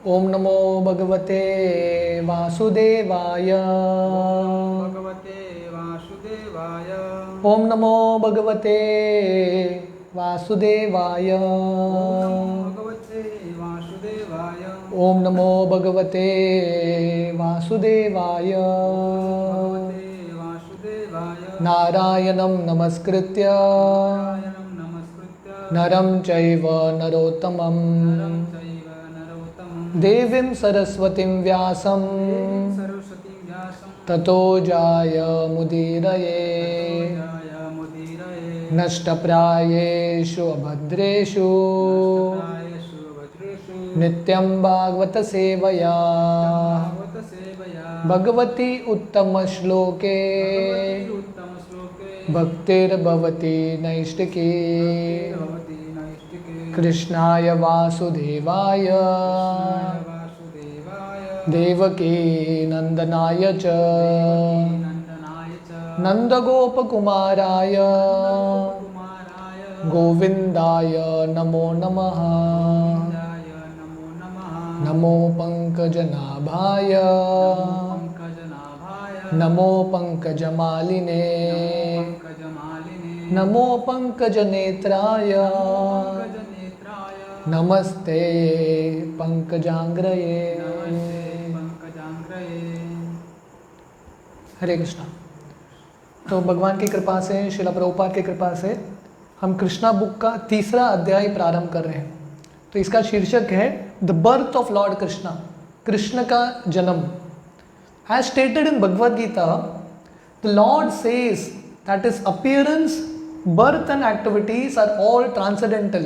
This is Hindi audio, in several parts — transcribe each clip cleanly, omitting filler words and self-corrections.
ओम नमो भगवते वासुदेवाय। भगवते वासुदेवाय। ओम नमो भगवते वासुदेवाय। भगवते वासुदेवाय। ओम नमो भगवते वासुदेवाय। भगवते वासुदेवाय। नारायणं नमस्कृत्य नारायणं नमस्कृत्य नरं चैव नरोत्तमं नरं चैव नरोत्तमं देवीं सरस्वतीं व्यासं देवीं सरस्वतीं व्यासं ततो जायमुदीरये। मुदीरये। नष्टप्रायेषु अभद्रेषु नष्टप्रायेषु भद्रेषु नित्यं भागवत सेवया भागवतसेवया भगवती उत्तमश्लोके भगवति उत्तमश्लोके भक्तिर्भवति नैष्टिकी। भवति नैष्टिके। कृष्णाय वासुदेवाय वासुदेवाय देवकी नंदनाय च नन्दनाय च नंदगोपकुमाराय कुमाराय गोविंदाय नमो नमः। गोविन्दाय नमो नमः। नमो पंकजनाभाय पङ्कजनाभाय नमो पंकजमालिने पङ्कजमालिने नमो पंकजनेत्राय पङ्कजनेत्राय नमस्ते पंकजांग्रये। नमस्ते पङ्कजाङ्ग्रये। हरे कृष्णा। तो भगवान की कृपा से, शिला प्रभुपाद की कृपा से हम कृष्णा बुक का तीसरा अध्याय प्रारंभ कर रहे हैं। तो इसका शीर्षक है the birth of Lord Krishna, Krishna का जन्म। As stated in Bhagavad Gita, the Lord says that is appearance, birth and activities are all transcendental,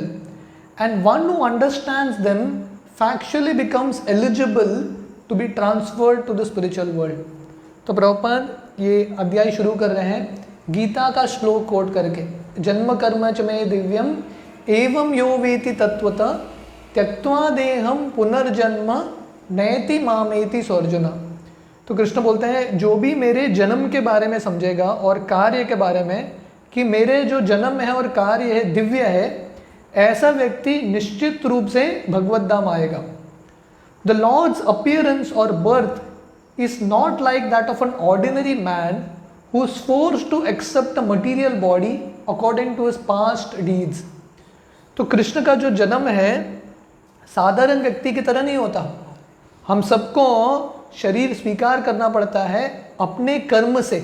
and one who understands them factually becomes eligible to be transferred to the spiritual world. तो प्रभुपाद ये अध्याय शुरू कर रहे हैं गीता का श्लोक कोट करके, जन्म कर्म च मे दिव्यम एवं यो वेति तत्वतः त्यक्त्वा देहम पुनर्जन्म नयति मामेति सोर्जुन। तो कृष्ण बोलते हैं जो भी मेरे जन्म के बारे में समझेगा और कार्य के बारे में कि मेरे जो जन्म है और कार्य है दिव्य है, ऐसा व्यक्ति निश्चित रूप से भगवत धाम आएगा। द लॉर्ड्स अपीयरेंस और birth is not like that of an ordinary man who is forced to accept a material body according to his past deeds. तो कृष्ण का जो जन्म है साधारण व्यक्ति की तरह नहीं होता। हम सबको शरीर स्वीकार करना पड़ता है अपने कर्म से।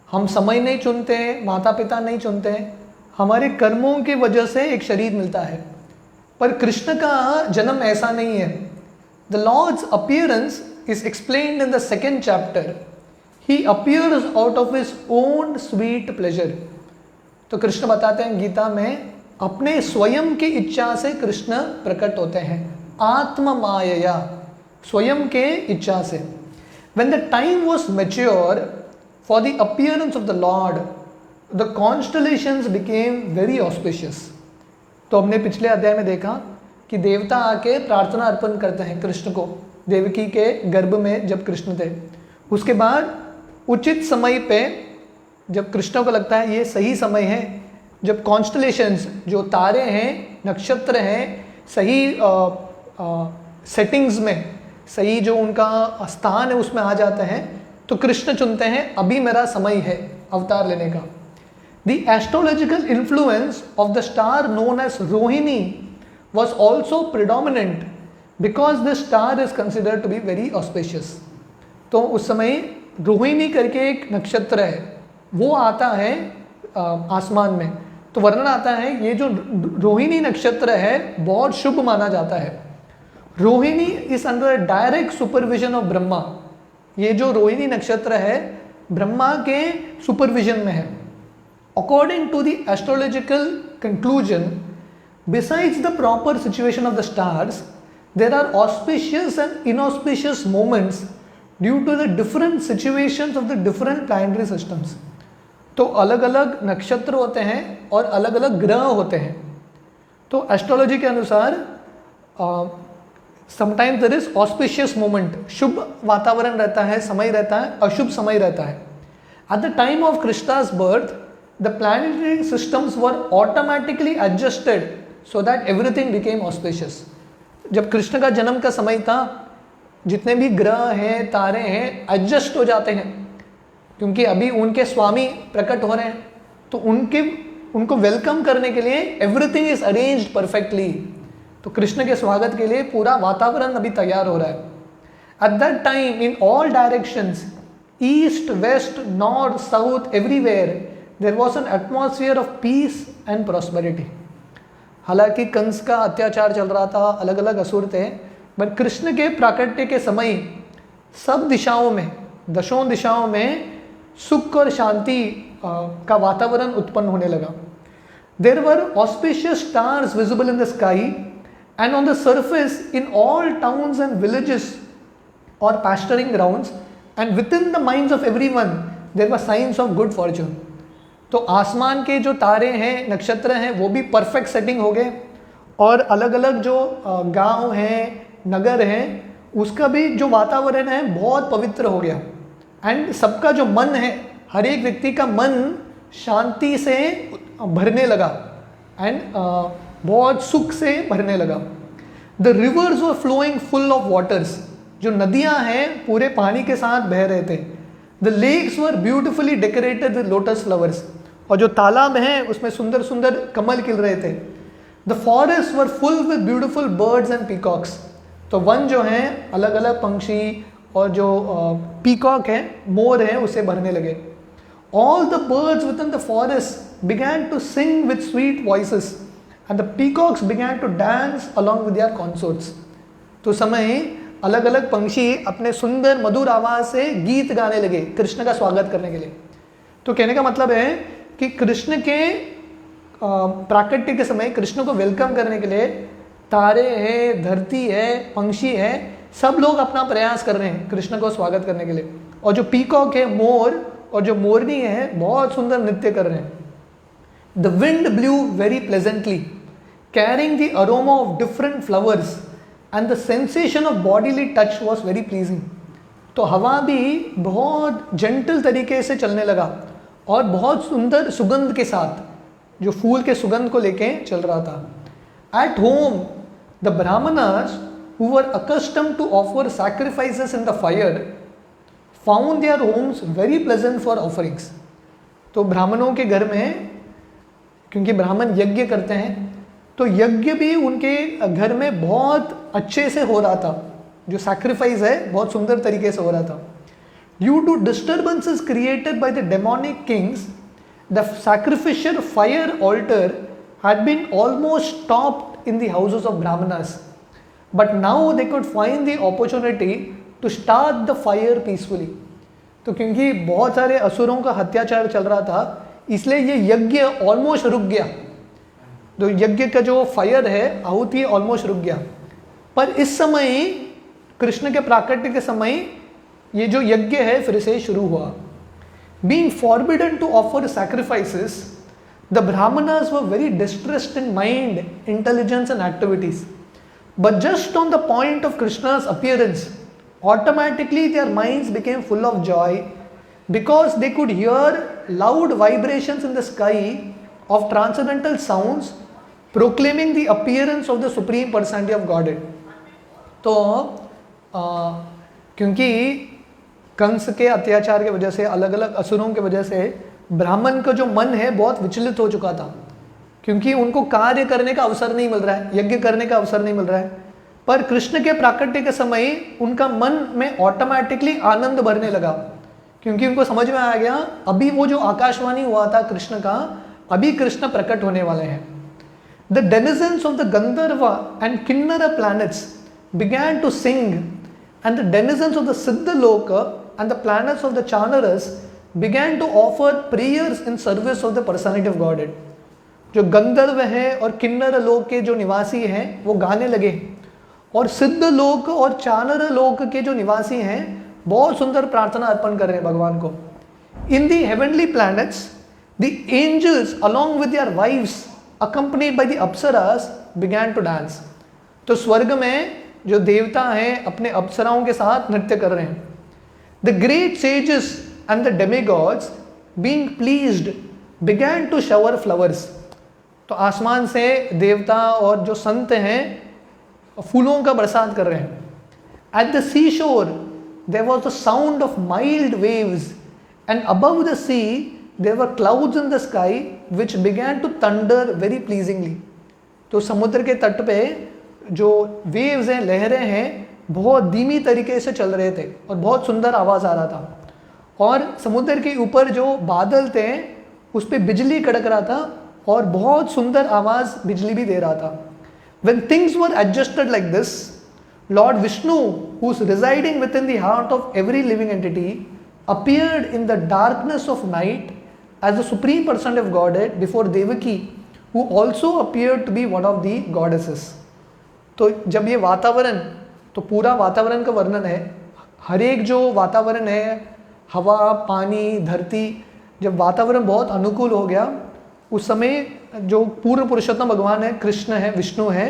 हम समय नहीं चुनते, माता पिता नहीं चुनते, हमारे कर्मों की वजह से एक शरीर मिलता है। पर कृष्ण का जन्म ऐसा नहीं है। The Lord's appearance is explained in the second chapter. He appears out of his own sweet pleasure. तो कृष्ण बताते हैं गीता में अपने स्वयं की इच्छा से कृष्ण प्रकट होते हैं, आत्म मायया, स्वयं के इच्छा से। When the time was mature for the appearance of the Lord, the constellations became very auspicious. तो हमने पिछले अध्याय में देखा कि देवता आके प्रार्थना अर्पण करते हैं कृष्ण को, देवकी के गर्भ में जब कृष्ण थे। उसके बाद उचित समय पे जब कृष्ण को लगता है ये सही समय है, जब कॉन्स्टलेशंस जो तारे हैं, नक्षत्र हैं, सही सेटिंग्स में, सही जो उनका स्थान है उसमें आ जाते हैं, तो कृष्ण चुनते हैं अभी मेरा समय है अवतार लेने का। The astrological influence of the star known as Rohini was also predominant because the star is considered to be very auspicious. तो उस समय रोहिणी करके एक नक्षत्र है, वो आता है आसमान में। तो वर्णन आता है ये जो रोहिणी नक्षत्र है बहुत शुभ माना जाता है। Rohini is under direct supervision of Brahma. ये जो रोहिणी नक्षत्र है ब्रह्मा के सुपरविजन में है। According to the astrological conclusion, besides the proper situation of the stars, there are auspicious and inauspicious moments due to the different situations of the different planetary systems. तो अलग अलग नक्षत्र होते हैं और अलग अलग ग्रह होते हैं। तो एस्ट्रोलॉजी के अनुसार sometimes there is auspicious moment, शुभ वातावरण रहता है, समय रहता है, अशुभ समय रहता है। At the time of Krishna's birth, the planetary systems were automatically adjusted so that everything became auspicious. जब कृष्ण का जन्म का समय था, जितने भी ग्रह हैं, तारे हैं, एडजस्ट हो जाते हैं, क्योंकि अभी उनके स्वामी प्रकट हो रहे हैं, तो उनको वेलकम करने के लिए एवरीथिंग इज अरेंज्ड परफेक्टली। तो कृष्ण के स्वागत के लिए पूरा वातावरण अभी तैयार हो रहा है। At that time in all directions, east, west, north, south, everywhere there was an atmosphere of peace and prosperity. हालांकि कंस का अत्याचार चल रहा था, अलग अलग असुर थे, बट कृष्ण के प्राकट्य के समय सब दिशाओं में, दशों दिशाओं में सुख और शांति का वातावरण उत्पन्न होने लगा। There were auspicious stars visible in the sky and on the surface in all towns and villages और pasturing grounds and within the minds of everyone there were signs of good fortune. तो आसमान के जो तारे हैं, नक्षत्र हैं, वो भी परफेक्ट सेटिंग हो गए, और अलग अलग जो गांव हैं, नगर हैं, उसका भी जो वातावरण है बहुत पवित्र हो गया। एंड सबका जो मन है, हर एक व्यक्ति का मन शांति से भरने लगा एंड बहुत सुख से भरने लगा। The rivers were flowing full of waters, जो नदियां हैं पूरे पानी के साथ बह रहे थे। The lakes were beautifully decorated with lotus flowers, और जो तालाब हैं उसमें सुंदर सुंदर कमल खिल रहे थे। The forest were full with beautiful birds and peacocks, तो वन जो हैं अलग अलग पंक्षी और जो पीकॉक है, मोर है, उसे भरने लगे। All the birds within the forest began to sing with sweet voices and the peacocks began to dance along with their consorts. तो समय अलग अलग पंक्षी अपने सुंदर मधुर आवाज से गीत गाने लगे कृष्ण का स्वागत करने के लिए। तो कहने का मतलब है कि कृष्ण के प्राकट्य के समय कृष्ण को वेलकम करने के लिए तारे हैं, धरती है, पंक्षी है, सब लोग अपना प्रयास कर रहे हैं कृष्ण को स्वागत करने के लिए। और जो पीकॉक है, मोर और जो मोरनी है, बहुत सुंदर नृत्य कर रहे हैं। The wind blue very pleasantly carrying the aroma of different flowers and the sensation of bodily touch was very pleasing. तो हवा भी बहुत जेंटल तरीके से चलने लगा और बहुत सुंदर सुगंध के साथ, जो फूल के सुगंध को लेके चल रहा था। At home the Brahmanas who were accustomed to offer sacrifices in the fire found their homes very pleasant for offerings। तो ब्राह्मणों के घर में, क्योंकि ब्राह्मण यज्ञ करते हैं, तो यज्ञ भी उनके घर में बहुत अच्छे से हो रहा था। जो सैक्रिफाइस है बहुत सुंदर तरीके से हो रहा था। Due to disturbances created by the demonic kings, the sacrificial fire altar had been almost stopped in the houses of brahmanas, but now they could find the opportunity to start the fire peacefully। तो क्योंकि बहुत सारे असुरों का अत्याचार चल रहा था, इसलिए ये यज्ञ ऑलमोस्ट रुक गया। तो यज्ञ का जो फायर है, आहुति, ऑलमोस्ट रुक गया। पर इस समय कृष्ण के प्राकट्य के समय ये जो यज्ञ है फिर से शुरू हुआ। Being forbidden to offer sacrifices, the brahmanas were very distressed in mind, intelligence and activities। But just on the point of Krishna's appearance, automatically their minds became full of joy because they could hear loud vibrations in the sky of transcendental sounds proclaiming the appearance of the Supreme Personality of Godhead। तो क्योंकि कंस के अत्याचार की वजह से, अलग अलग असुरों की वजह से ब्राह्मण का जो मन है बहुत विचलित हो चुका था, क्योंकि उनको कार्य करने का अवसर नहीं मिल रहा है, यज्ञ करने का अवसर नहीं मिल रहा है। पर कृष्ण के प्राकट्य के समय उनका मन में ऑटोमेटिकली आनंद भरने लगा, क्योंकि उनको समझ में आ गया अभी वो जो आकाशवाणी हुआ था कृष्ण का, अभी कृष्ण प्रकट होने वाले हैं। The denizens of the Gandharva and Kinnara planets began to sing and the denizens of the Siddhaloka and the planets of the Charanas began to offer prayers in service of the personality of God. जो गंधर्व हैं और किन्नर लोक के जो निवासी हैं वो गाने लगे, और सिद्ध लोक और चानर लोक के जो निवासी हैं बहुत सुंदर प्रार्थना अर्पण कर रहे हैं भगवान को। In the heavenly planets the angels along with their wives accompanied by the Apsaras began to dance. तो स्वर्ग में जो देवता हैं अपने अप्सराओं के साथ नृत्य कर रहे हैं। The great sages and the demigods being pleased began to shower flowers. तो आसमान से देवता और जो संत हैं और फूलों का बरसात कर रहे हैं. At the seashore there was the sound of mild waves, and above the sea there were clouds in the sky which began to thunder very pleasingly. तो समुद्र के तट पे जो वेव्स हैं, लहरें हैं, बहुत धीमी तरीके से चल रहे थे और बहुत सुंदर आवाज़ आ रहा था. और समुद्र के ऊपर जो बादल थे उस पर बिजली कड़क रहा था और बहुत सुंदर आवाज़ बिजली भी दे रहा था. When things were adjusted like this, Lord Vishnu, who is residing within the heart of every living entity, appeared in the darkness of night as the supreme person of Godhead before Devaki, who also appeared to be one of the goddesses. तो जब ये वातावरण, तो पूरा वातावरण का वर्णन है, हर एक जो वातावरण है, हवा, पानी, धरती, जब वातावरण बहुत अनुकूल हो गया उस समय जो पूर्ण पुरुषोत्तम भगवान है, कृष्ण है, विष्णु है,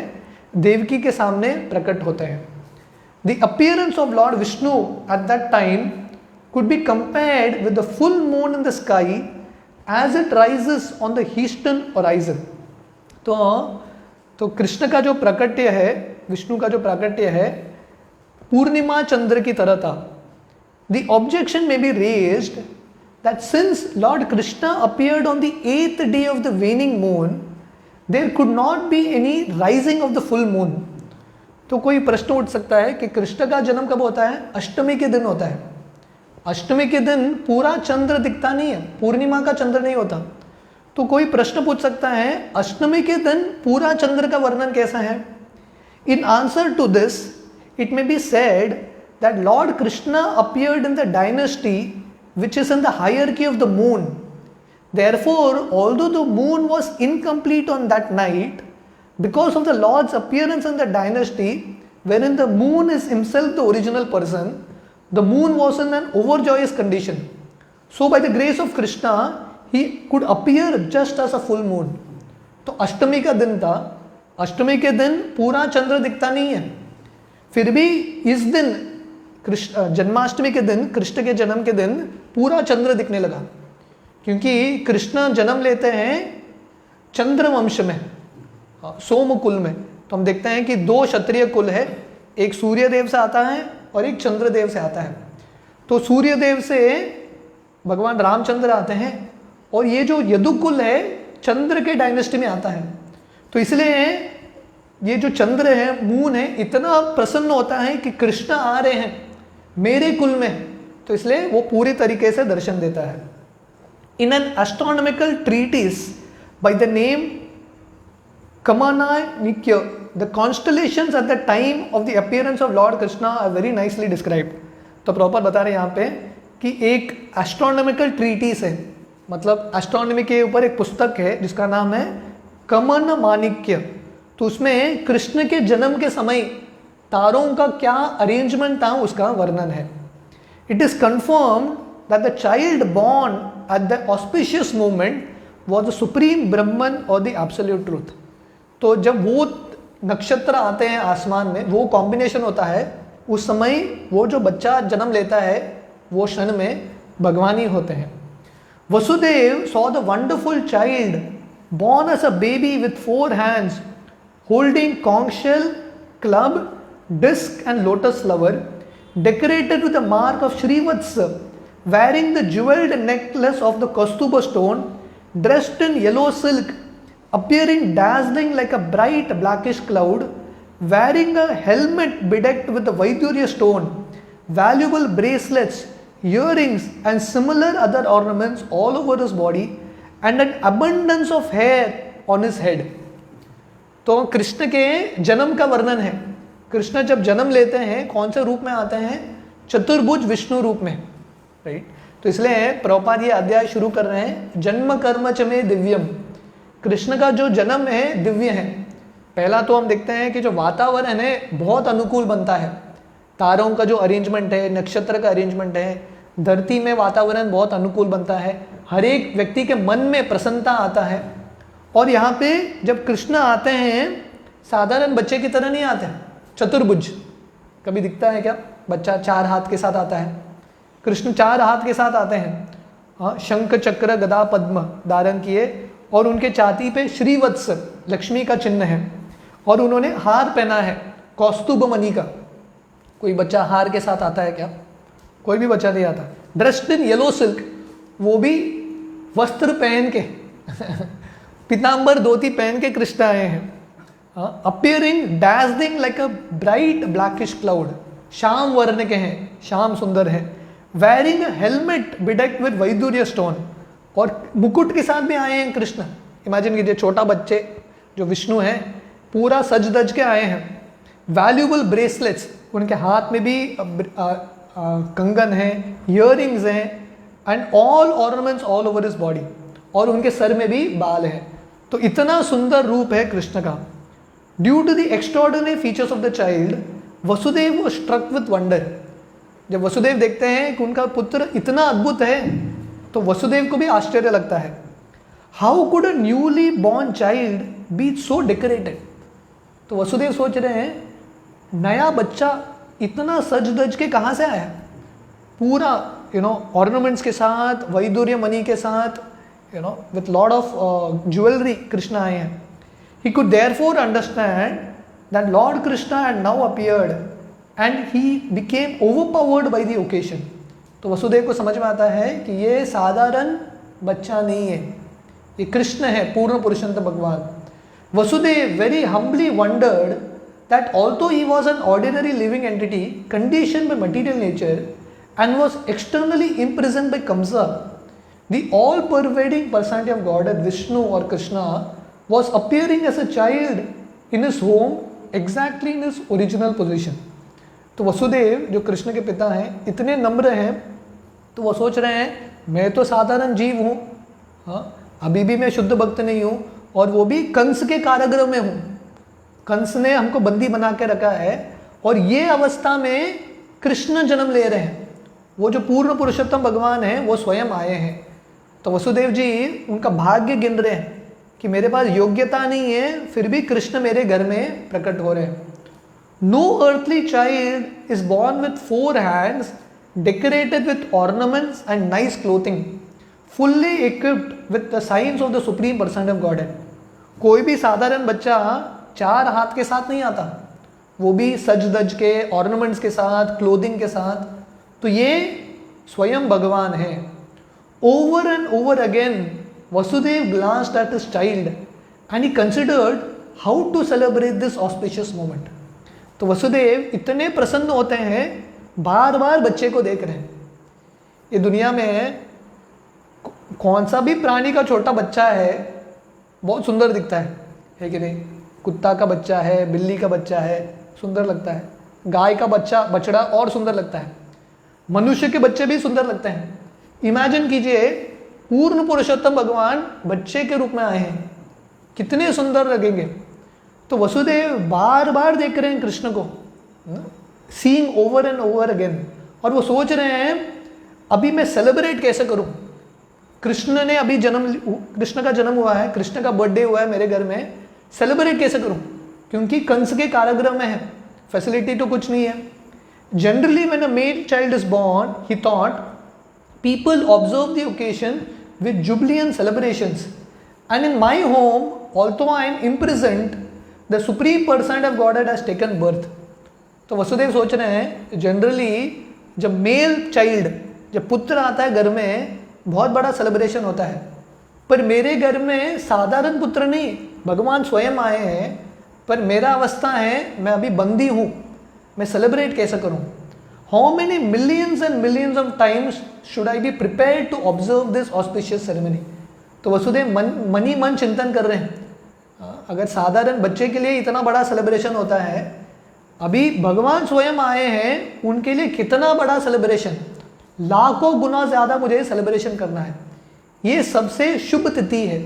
देवकी के सामने प्रकट होते हैं. The appearance of Lord Vishnu at that time could be compared with the full moon in the sky as it rises on the eastern horizon. तो कृष्ण का जो प्राकट्य है, विष्णु का जो प्राकट्य है, पूर्णिमा चंद्र की तरह था. The objection may be raised that since Lord Krishna appeared on the 8th day of the waning moon, there could not be any rising of the full moon. तो कोई प्रश्न उठ सकता है कि कृष्ण का जन्म कब होता है? अष्टमी के दिन होता है. अष्टमी के दिन पूरा चंद्र दिखता नहीं है, पूर्णिमा का चंद्र नहीं होता. तो कोई प्रश्न पूछ सकता है अष्टमी के दिन पूरा चंद्र का वर्णन कैसा है? In answer to this, it may be said that Lord Krishna appeared in the dynasty which is in the hierarchy of the moon. Therefore, although the moon was incomplete on that night, because of the Lord's appearance in the dynasty, wherein the moon is himself the original person, the moon was in an overjoyous condition. So by the grace of Krishna, he could appear just as a full moon. तो अष्टमी का दिन था, अष्टमी के दिन पूरा चंद्र दिखता नहीं है, फिर भी इस दिन कृष्ण जन्माष्टमी के दिन, कृष्ण के जन्म के दिन पूरा चंद्र दिखने लगा, क्योंकि कृष्ण जन्म लेते हैं चंद्रवंश में, सोम कुल में. तो हम देखते हैं कि दो क्षत्रिय कुल है, एक सूर्यदेव से आता है और एक चंद्रदेव से आता है. तो सूर्यदेव से भगवान रामचंद्र आते हैं और ये जो यदुकुल है चंद्र के डायनेस्टी में आता है. तो इसलिए ये जो चंद्र है, मून है, इतना प्रसन्न होता है कि कृष्ण आ रहे हैं मेरे कुल में, तो इसलिए वो पूरी तरीके से दर्शन देता है. In an astronomical treatise by the name Kamananikya, the constellations at the time of the appearance of Lord Krishna are very nicely described. तो प्रॉपर बता रहे हैं यहाँ पे कि एक एस्ट्रोनॉमिकल ट्रीटिस है, मतलब एस्ट्रोनॉमी के ऊपर एक पुस्तक है जिसका नाम है कमन माणिक्य. तो उसमें कृष्ण के जन्म के समय तारों का क्या अरेंजमेंट था उसका वर्णन है. It is confirmed that the child born at the auspicious moment was the supreme Brahman और द एब्सोल्यूट ट्रूथ. तो जब वो नक्षत्र आते हैं आसमान में, वो कॉम्बिनेशन होता है, उस समय वो जो बच्चा जन्म लेता है वो क्षण में भगवान ही होते हैं. Vasudev saw the wonderful child born as a baby with 4 hands, holding conch shell, club, disc and lotus flower, decorated with the mark of Shrivatsa, wearing the jeweled necklace of the Kaustubha stone, dressed in yellow silk, appearing dazzling like a bright blackish cloud, wearing a helmet bedecked with the Vaidurya stone, valuable bracelets, earrings and similar other ornaments all over his body, and an abundance of hair on his head. तो कृष्ण के जन्म का वर्णन है. कृष्ण जब जन्म लेते हैं कौन से रूप में आते हैं? चतुर्भुज विष्णु रूप में, राइट. तो इसलिए प्रभुपाद ये अध्याय शुरू कर रहे हैं, जन्म कर्म च में दिव्यम. कृष्ण का जो जन्म है दिव्य है. पहला तो हम देखते हैं कि जो वातावरण है बहुत अनुकूल बनता है, तारों का जो अरेंजमेंट है, नक्षत्र का अरेंजमेंट है, धरती में वातावरण बहुत अनुकूल बनता है, हर एक व्यक्ति के मन में प्रसन्नता आता है. और यहाँ पे जब कृष्ण आते हैं साधारण बच्चे की तरह नहीं आते हैं, चतुर्भुज. कभी दिखता है क्या बच्चा 4 हाथ के साथ आता है? कृष्ण 4 हाथ के साथ आते हैं, हाँ, शंख चक्र गदा पद्म धारण किए, और उनके छाती पे श्रीवत्स लक्ष्मी का चिन्ह है, और उन्होंने हार पहना है कौस्तुभ मणि का। कोई बच्चा हार के साथ आता है क्या? कोई भी बच्चा नहीं आता। ड्रेस्ड इन येलो सिल्क, वो भी वस्त्र पहन के पीताम्बर धोती पहन के कृष्ण आए हैं। Appearing dazzling like a bright blackish cloud, श्याम वर्ण के हैं, श्याम सुंदर है। Wearing a helmet bedecked with Vaidurya stone, और मुकुट के साथ भी आए हैं कृष्ण। इमेजिन कीजिए, छोटा बच्चे जो विष्णु हैं पूरा सज धज के आए हैं। वैल्यूबल ब्रेसलेट्स, उनके हाथ में भी कंगन है, इयररिंग्स हैं, and all ornaments all over his body, और उनके सर में भी बाल है। तो इतना सुंदर रूप है कृष्ण का। Due to the extraordinary features of the child, Vasudev was struck with wonder. जब वसुदेव देखते हैं कि उनका पुत्र इतना अद्भुत है, तो वसुदेव को भी आश्चर्य लगता है। How could a newly born child B so decorated? तो वसुदेव सोच रहे हैं, नया बच्चा इतना सज धज के कहाँ से आया? पूरा ऑर्नामेंट्स के साथ, वैदूर्य मणि के साथ, with lot of jewelry Krishna आए हैं। He could therefore understand that Lord Krishna had now appeared and he became overpowered by the occasion। तो वसुदेव को समझ में आता है कि ये साधारण बच्चा नहीं है, ये कृष्ण है, पूर्ण पुरुषोत्तम भगवान। Vasudev very humbly wondered that although he was an ordinary living entity conditioned by material nature and was externally imprisoned by Kamsa, the all-pervading personality of Godhead Vishnu or Krishna was appearing as a child in his home exactly in his original position। तो वसुदेव जो कृष्ण के पिता हैं इतने नम्र हैं, तो वो सोच रहे हैं मैं तो साधारण जीव हूँ, हाँ अभी भी मैं शुद्ध भक्त नहीं हूँ, और वो भी कंस के कारागृह में हूँ। कंस ने हमको बंदी बना के रखा है, और ये अवस्था में कृष्ण जन्म ले रहे हैं। वो जो पूर्ण पुरुषोत्तम भगवान हैं वो स्वयं आए हैं। तो वसुदेव जी उनका भाग्य गिन रहे हैं कि मेरे पास योग्यता नहीं है, फिर भी कृष्ण मेरे घर में प्रकट हो रहे हैं। No earthly child is born with 4 hands decorated with ornaments and nice clothing fully equipped with the science of the supreme person of God. कोई भी साधारण बच्चा 4 हाथ के साथ नहीं आता, वो भी सज धज के, ऑर्नामेंट्स के साथ, क्लोथिंग के साथ। तो ये स्वयं भगवान है। Over and over again, Vasudev glanced at his child and he considered how to celebrate this auspicious moment। तो वसुदेव इतने प्रसन्न होते हैं, बार बार बच्चे को देख रहे हैं। ये दुनिया में कौन सा भी प्राणी का छोटा बच्चा है बहुत सुंदर दिखता है कि नहीं? कुत्ता का बच्चा है, बिल्ली का बच्चा है, सुंदर लगता है। गाय का बछड़ा और सुंदर लगता है। मनुष्य के बच्चे भी सुंदर लगते हैं। इमेजिन कीजिए, पूर्ण पुरुषोत्तम भगवान बच्चे के रूप में आए हैं, कितने सुंदर लगेंगे। तो वसुदेव बार बार देख रहे हैं कृष्ण को, seeing over and over again, और वो सोच रहे हैं अभी मैं सेलिब्रेट कैसे करूं। कृष्ण ने अभी कृष्ण का जन्म हुआ है, कृष्ण का बर्थडे हुआ है मेरे घर में, सेलिब्रेट कैसे करूं, क्योंकि कंस के कारागृह में है, फैसिलिटी तो कुछ नहीं है। Generally when a male child is born, he thought people observe the occasion with jubilant celebrations, and in my home, although I am imprisoned, the supreme person of Godhead has taken birth। तो वसुदेव सोच रहे हैं जनरली जब मेल चाइल्ड, जब पुत्र आता है घर में, बहुत बड़ा सेलिब्रेशन होता है, पर मेरे घर में साधारण पुत्र नहीं, भगवान स्वयं आए हैं, पर मेरा अवस्था है मैं अभी बंदी हूँ, मैं सेलिब्रेट कैसे करूँ। How many millions and millions of times should I be prepared to observe this auspicious ceremony? तो वसुदेव मन ही मन चिंतन कर रहे हैं, अगर साधारण बच्चे के लिए इतना बड़ा सेलिब्रेशन होता है, अभी भगवान स्वयं आए हैं, उनके लिए कितना बड़ा सेलिब्रेशन, लाखों गुना ज़्यादा मुझे सेलिब्रेशन करना है। ये सबसे शुभ तिथि है,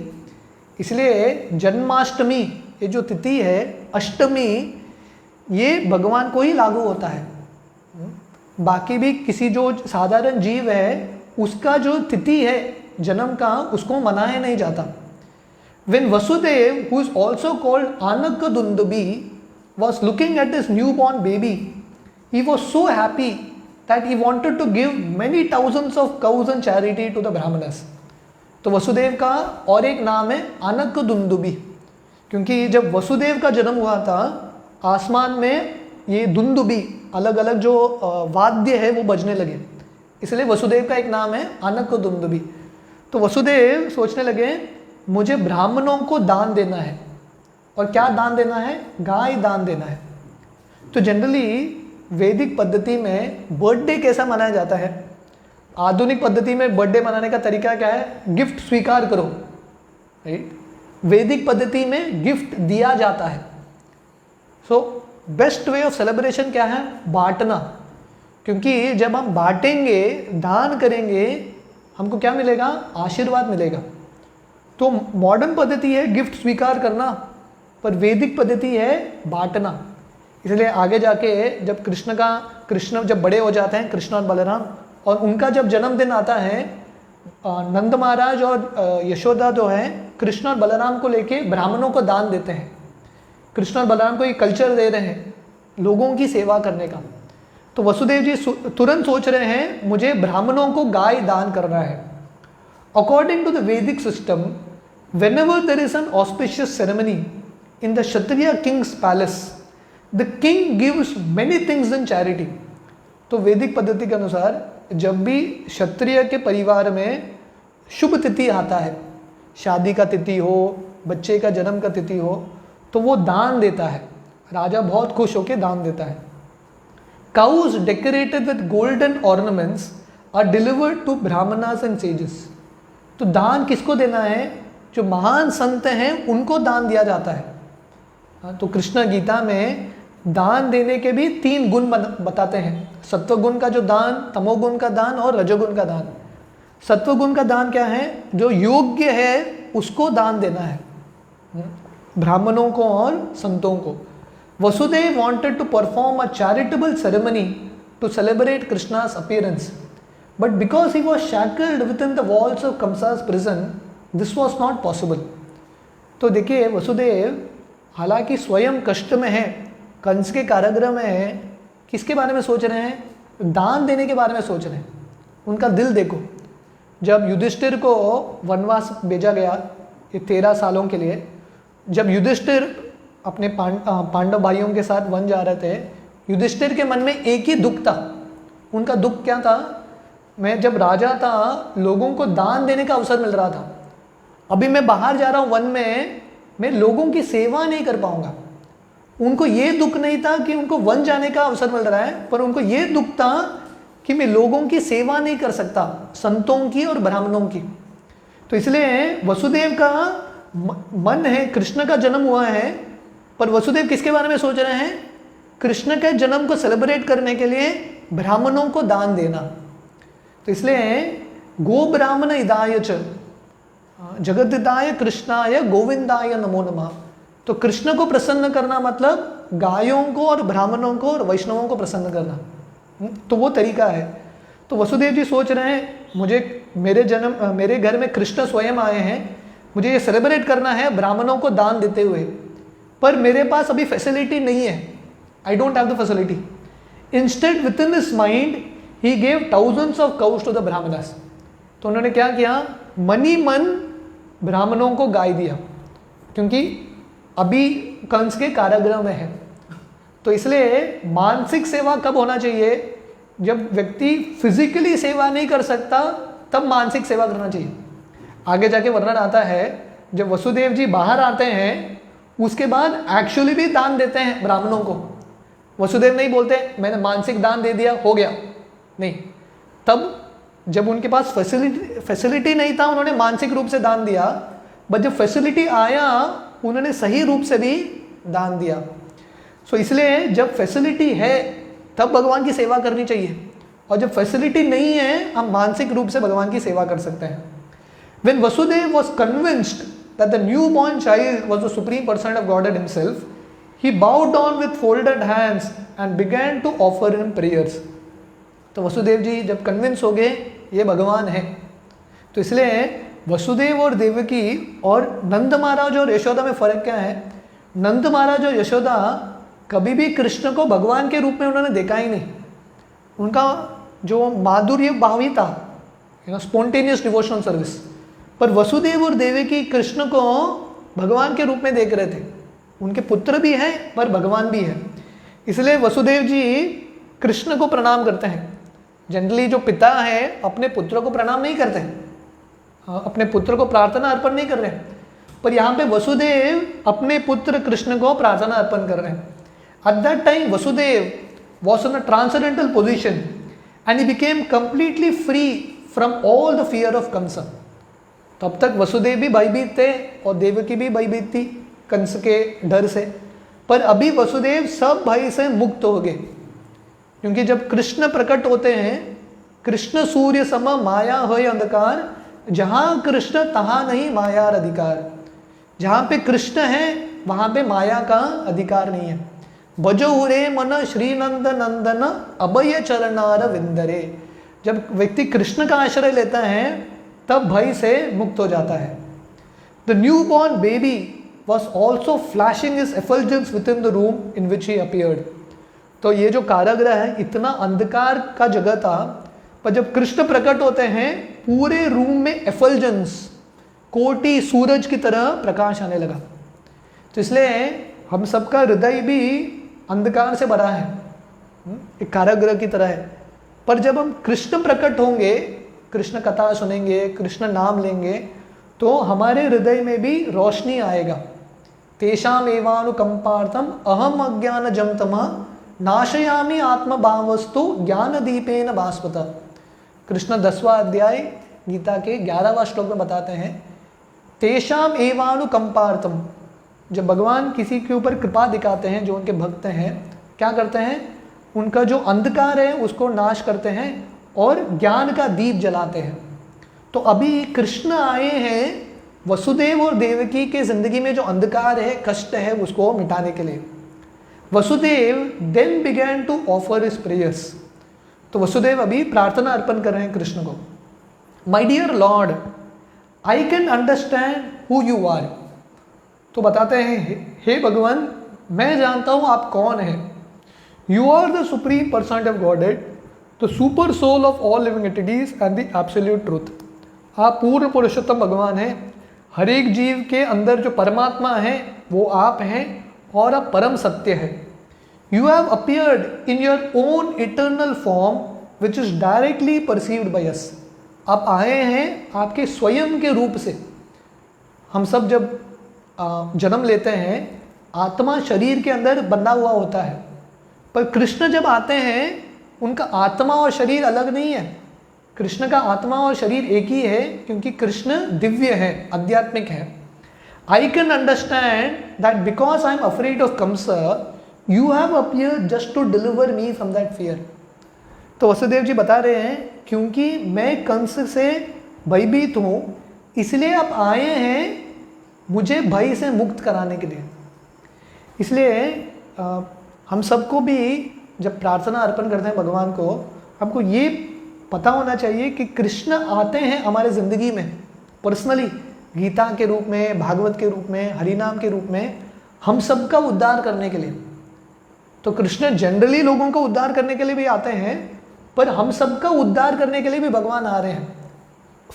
इसलिए जन्माष्टमी ये जो तिथि है, अष्टमी, ये भगवान को ही लागू होता है। बाकी भी किसी जो साधारण जीव है उसका जो तिथि है जन्म का, उसको मनाया नहीं जाता। When Vasudev, who is also called Anakadundubi, was looking at his newborn baby, he was so happy that he wanted to give many thousands of cows and charity to the Brahmanas। तो वसुदेव का और एक नाम है आनकदुंदुबी, क्योंकि जब वसुदेव का जन्म हुआ था, आसमान में ये दुंदुबी अलग अलग जो वाद्य है वो बजने लगे, इसलिए वसुदेव का एक नाम है आनक दुंदुबी। तो वसुदेव सोचने लगे मुझे ब्राह्मणों को दान देना है, और क्या दान देना है? गाय दान देना है। तो जनरली वैदिक पद्धति में बर्थडे कैसा मनाया जाता है? आधुनिक पद्धति में बर्थडे मनाने का तरीका क्या है? गिफ्ट स्वीकार करो, राइट? वैदिक पद्धति में गिफ्ट दिया जाता है। So best way of celebration क्या है? बांटना। क्योंकि जब हम बांटेंगे, दान करेंगे, हमको क्या मिलेगा? आशीर्वाद मिलेगा। तो मॉडर्न पद्धति है गिफ्ट स्वीकार करना, पर वैदिक पद्धति है बांटना। इसलिए आगे जाके जब कृष्ण जब बड़े हो जाते हैं, कृष्ण और बलराम, और उनका जब जन्मदिन आता है, नंद महाराज और यशोदा जो है कृष्ण और बलराम को लेके ब्राह्मणों को दान देते हैं। कृष्ण और बलराम को ये कल्चर दे रहे हैं लोगों की सेवा करने का। तो वसुदेव जी तुरंत सोच रहे हैं मुझे ब्राह्मणों को गाय दान करना है। अकॉर्डिंग टू द वैदिक system, whenever there is an auspicious ceremony in the Kshatriya king's palace, the king gives many things in charity. तो वैदिक पद्धति के अनुसार जब भी क्षत्रिय के परिवार में शुभ तिथि आता है, शादी का तिथि हो, बच्चे का जन्म का तिथि हो, तो वो दान देता है। राजा बहुत खुश होकर दान देता है। Cows decorated with golden ornaments are delivered to brahmanas and sages. तो दान किसको देना है? जो महान संत हैं उनको दान दिया जाता है। तो कृष्ण गीता में दान देने के भी 3 गुण बताते हैं। सत्वगुण का जो दान, तमोगुण का दान और रजोगुण का दान। सत्वगुण का दान क्या है? जो योग्य है उसको दान देना है, ब्राह्मणों को और संतों को। Vasudev wanted to perform a charitable ceremony to celebrate Krishna's appearance, but because he was shackled within the walls of Kamsa's prison, this was not possible. तो देखिए वसुदेव हालांकि स्वयं कष्ट में है, कंस के कारागृह में है, किसके बारे में सोच रहे हैं? दान देने के बारे में सोच रहे हैं। उनका दिल देखो, जब युधिष्ठिर को वनवास भेजा गया ये 13 सालों के लिए, जब युधिष्ठिर अपने पांडव भाइयों के साथ वन जा रहे थे, युधिष्ठिर के मन में एक ही दुख था। उनका दुख क्या था? मैं जब राजा था, लोगों को दान देने का अवसर मिल रहा था, अभी मैं बाहर जा रहा हूँ वन में, मैं लोगों की सेवा नहीं कर पाऊंगा। उनको ये दुख नहीं था कि उनको वन जाने का अवसर मिल रहा है, पर उनको ये दुख था कि मैं लोगों की सेवा नहीं कर सकता, संतों की और ब्राह्मणों की। तो इसलिए वसुदेव का मन है, कृष्ण का जन्म हुआ है, पर वसुदेव किसके बारे में सोच रहे हैं? कृष्ण के जन्म को सेलिब्रेट करने के लिए ब्राह्मणों को दान देना। तो इसलिए गो ब्राह्मण हिताय च जगद्दिताय कृष्णाय गोविंदाय नमो नमः। तो कृष्ण को प्रसन्न करना मतलब गायों को और ब्राह्मणों को और वैष्णवों को प्रसन्न करना। तो वो तरीका है। तो वसुदेव जी सोच रहे हैं मुझे मेरे घर में कृष्ण स्वयं आए हैं, मुझे ये सेलिब्रेट करना है ब्राह्मणों को दान देते हुए, पर मेरे पास अभी फैसिलिटी नहीं है। I don't have the facility. Instead within his mind he gave thousands of cows to the brahmanas. तो उन्होंने क्या किया? मनी मन ब्राह्मणों को गाय दिया, क्योंकि अभी कंस के कारागृह में है। तो इसलिए मानसिक सेवा कब होना चाहिए? जब व्यक्ति फिजिकली सेवा नहीं कर सकता तब मानसिक सेवा करना चाहिए। आगे जाके वर्णन आता है, जब वसुदेव जी बाहर आते हैं उसके बाद एक्चुअली भी दान देते हैं ब्राह्मणों को। वसुदेव नहीं बोलते मैंने मानसिक दान दे दिया हो गया, नहीं। तब जब उनके पास फैसिलिटी नहीं था उन्होंने मानसिक रूप से दान दिया, बट जब फैसिलिटी आया उन्होंने सही रूप से भी दान दिया। सो इसलिए जब फैसिलिटी है तब भगवान की सेवा करनी चाहिए, और जब फैसिलिटी नहीं है हम मानसिक रूप से भगवान की सेवा कर सकते हैं। When Vasudev was convinced that the newborn child was the supreme person of Godhead himself, he bowed down with folded hands and began to offer him prayers. तो वसुदेव जी जब कन्विंस हो गए ये भगवान है, तो इसलिए वसुदेव और देवकी और नंद महाराज और यशोदा में फ़र्क क्या है? नंद महाराज और यशोदा कभी भी कृष्ण को भगवान के रूप में उन्होंने देखा ही नहीं। उनका जो माधुर्य भावी था, स्पॉन्टेनियस डिवोशनल सर्विस, पर वसुदेव और देवकी कृष्ण को भगवान के रूप में देख रहे थे। उनके पुत्र भी हैं पर भगवान भी है। इसलिए वसुदेव जी कृष्ण को प्रणाम करते हैं। जनरली जो पिता है अपने पुत्र को प्रणाम नहीं करते हैं, अपने पुत्र को प्रार्थना अर्पण नहीं कर रहे हैं, पर यहाँ पे वसुदेव अपने पुत्र कृष्ण को प्रार्थना अर्पण कर रहे हैं। Eight that time Vasudev was in a transcendental position and he became completely free from all the fear of Kamsa. तब तक वसुदेव भी भयभीत थे और देवकी भी भयभीत थी कंस के डर से, पर अभी वसुदेव सब भय से मुक्त हो गए, क्योंकि जब कृष्ण प्रकट होते हैं, कृष्ण सूर्य सम माया होय अंधकार, जहाँ कृष्ण तहाँ नहीं माया अधिकार। जहाँ पे कृष्ण है वहाँ पे माया का अधिकार नहीं है। भजो रे मन श्रीनंद नंदन अभय चरणार विंदरे। जब व्यक्ति कृष्ण का आश्रय लेता है तब भय से मुक्त हो जाता है। The new born baby was also flashing his effulgence within the room in which he appeared. तो ये जो कारागृह है इतना अंधकार का जगह था, पर जब कृष्ण प्रकट होते हैं पूरे रूम में एफल्जेंस कोटि सूरज की तरह प्रकाश आने लगा। तो इसलिए हम सबका हृदय भी अंधकार से भरा है, एक कारागृह की तरह है, पर जब हम कृष्ण प्रकट होंगे, कृष्ण कथा सुनेंगे, कृष्ण नाम लेंगे, तो हमारे हृदय में भी रोशनी आएगा। तेषाम एवानुकंपार्थम अहम अज्ञान जमतमा नाशयामि आत्मभावस्तु ज्ञान दीपेन भास्वता। कृष्ण 10वां अध्याय गीता के 11वां श्लोक में बताते हैं, तेषाम एवानुकंपार्थम, जब भगवान किसी के ऊपर कृपा दिखाते हैं, जो उनके भक्त हैं, क्या करते हैं, उनका जो अंधकार है उसको नाश करते हैं और ज्ञान का दीप जलाते हैं। तो अभी कृष्ण आए हैं वसुदेव और देवकी के जिंदगी में जो अंधकार है, कष्ट है, उसको मिटाने के लिए। Vasudev then began to offer his prayers. तो वसुदेव अभी प्रार्थना अर्पण कर रहे हैं कृष्ण को। My dear lord, I can understand who you are. तो बताते हैं, हे भगवान, मैं जानता हूँ आप कौन हैं। You are the supreme personality of Godhead, the super soul of all living entities and the absolute truth. आप पूर्ण पुरुषोत्तम भगवान हैं। हर एक जीव के अंदर जो परमात्मा है वो आप हैं और आप परम सत्य है। You have appeared in your own eternal form which is directly perceived by us. आप आए हैं आपके स्वयं के रूप से। हम सब जब जन्म लेते हैं, आत्मा शरीर के अंदर बंधा हुआ होता है, पर कृष्ण जब आते हैं उनका आत्मा और शरीर अलग नहीं है। कृष्ण का आत्मा और शरीर एक ही है, क्योंकि कृष्ण दिव्य है, आध्यात्मिक है। I can understand that because I am afraid of Kamsa you have appeared just to deliver me from that fear. तो वसुदेव जी बता रहे हैं, क्योंकि मैं कंस से भयभीत हूँ, इसलिए आप आए हैं मुझे भय से मुक्त कराने के लिए। इसलिए हम सबको भी जब प्रार्थना अर्पण करते हैं भगवान को, हमको ये पता होना चाहिए कि कृष्ण आते हैं हमारे ज़िंदगी में पर्सनली, गीता के रूप में, भागवत के रूप में, हरिनाम के रूप में, हम सबका उद्धार करने के लिए। तो कृष्ण जनरली लोगों का उद्धार करने के लिए भी आते हैं, पर हम सबका उद्धार करने के लिए भी भगवान आ रहे हैं,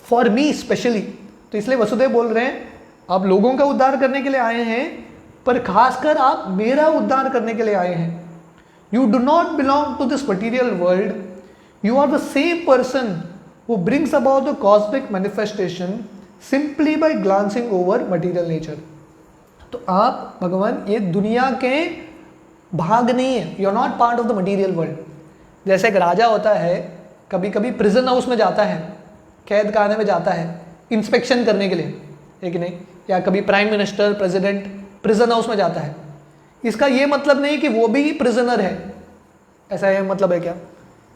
फॉर मी स्पेशली। तो इसलिए वसुदेव बोल रहे हैं, आप लोगों का उद्धार करने के लिए आए हैं, पर खासकर आप मेरा उद्धार करने के लिए आए हैं। You do not belong to this material world, you are the same person who brings about the cosmic manifestation simply by glancing over material nature. तो आप भगवान ये दुनिया के भाग नहीं है, you are not part of the material world. जैसे एक राजा होता है, कभी कभी प्रिजन हाउस में जाता है, कैद खाने में जाता है इंस्पेक्शन करने के लिए, है कि नहीं, या कभी prime minister, president prison house में जाता है। इसका ये मतलब नहीं कि वो भी प्रिजनर है, ऐसा ये मतलब है क्या?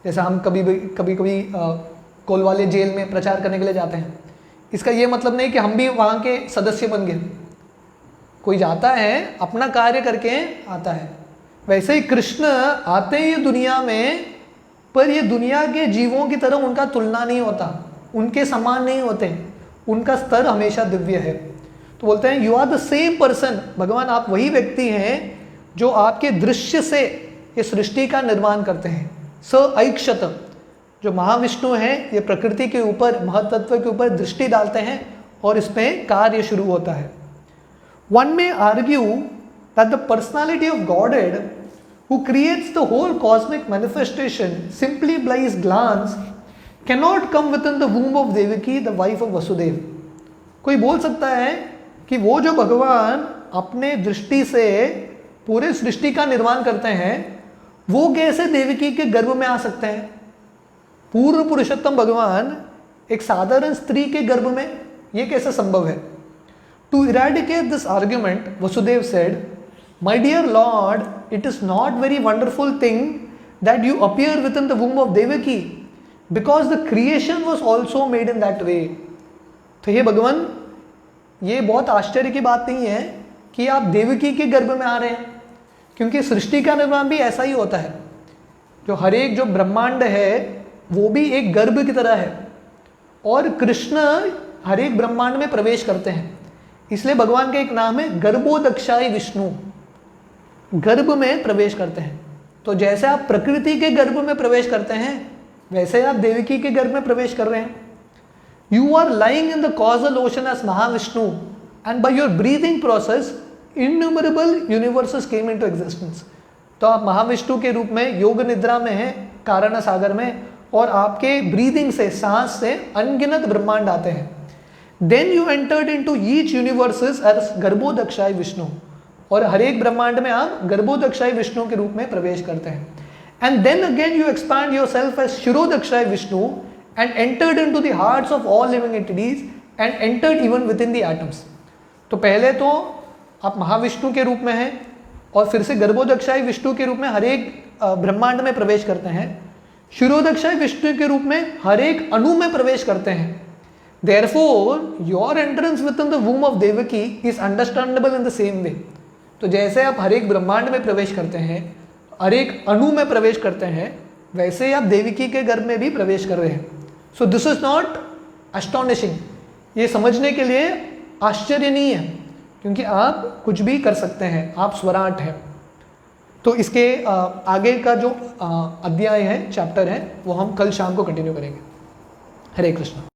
जैसा हम कभी कोलवाले जेल में प्रचार करने के लिए जाते हैं, इसका ये मतलब नहीं कि हम भी वहाँ के सदस्य बन गए। कोई जाता है अपना कार्य करके आता है, वैसे ही कृष्ण आते हैं ये दुनिया में, पर ये दुनिया के जीवों की तरह उनका तुलना नहीं होता, उनके समान नहीं होते, उनका स्तर हमेशा दिव्य है। तो बोलते हैं you are the same person, भगवान आप वही व्यक्ति हैं जो आपके दृश्य से ये सृष्टि का निर्माण करते हैं। स ऐक्षत, जो महाविष्णु हैं, ये प्रकृति के ऊपर, महतत्व के ऊपर दृष्टि डालते हैं और इसमें कार्य शुरू होता है। वन में argue that the personality of godhead who creates the whole cosmic manifestation simply by his glance cannot come within the womb of Devaki, the wife of Vasudev. कोई बोल सकता है कि वो जो भगवान अपने दृष्टि से पूरे सृष्टि का निर्माण करते हैं वो कैसे देवकी के गर्भ में आ सकते हैं? पूर्व पुरुषोत्तम भगवान एक साधारण स्त्री के गर्भ में, ये कैसे संभव है? To eradicate this argument, Vasudev said, "My dear Lord, it is not very wonderful thing that you appear within the womb of Devaki, because the creation was also made in that way." तो हे भगवान, ये बहुत आश्चर्य की बात नहीं है कि आप देवकी के गर्भ में आ रहे हैं, क्योंकि सृष्टि का निर्माण भी ऐसा ही होता है। जो हर एक जो ब्रह्मांड है वो भी एक गर्भ की तरह है, और कृष्ण हर एक ब्रह्मांड में प्रवेश करते हैं। इसलिए भगवान का एक नाम है गर्भोदक्षाय विष्णु, गर्भ में प्रवेश करते हैं। तो जैसे आप प्रकृति के गर्भ में प्रवेश करते हैं वैसे आप देवकी के गर्भ में प्रवेश कर रहे हैं। You are lying in the causal ocean as Mahavishnu and by your breathing process innumerable universes came into existence. तो आप महाविष्णु के रूप में योग निद्रा में हैं, कारण सागर में, और आपके ब्रीदिंग से, सांस से अनगिनत ब्रह्मांड आते हैं। Then you entered into each universes as Garbhodakashayi Vishnu, और हर एक ब्रह्मांड में आप गर्भोदक्षाय विष्णु के रूप में प्रवेश करते हैं। And then again you expand yourself as Kshirodakashayi Vishnu and entered into the hearts of all living entities and entered even within the atoms. तो पहले तो आप महाविष्णु के रूप में हैं और फिर से गर्भोदक्षाय विष्णु के रूप में हर एक ब्रह्मांड में प्रवेश करते हैं। शिरोदक्षाय विष्णु के रूप में हर एक अणु में प्रवेश करते हैं। Therefore, your entrance within the womb of Devaki is understandable in the same way. तो जैसे आप हर एक ब्रह्मांड में प्रवेश करते हैं, हर एक अणु में प्रवेश करते हैं, वैसे ही आप देवकी के गर्भ में भी प्रवेश कर रहे हैं। So this is not astonishing, ये समझने के लिए आश्चर्य नहीं है, क्योंकि आप कुछ भी कर सकते हैं, आप स्वराट हैं। तो इसके आगे का जो अध्याय है, चैप्टर है, वो हम कल शाम को कंटिन्यू करेंगे। हरे कृष्ण।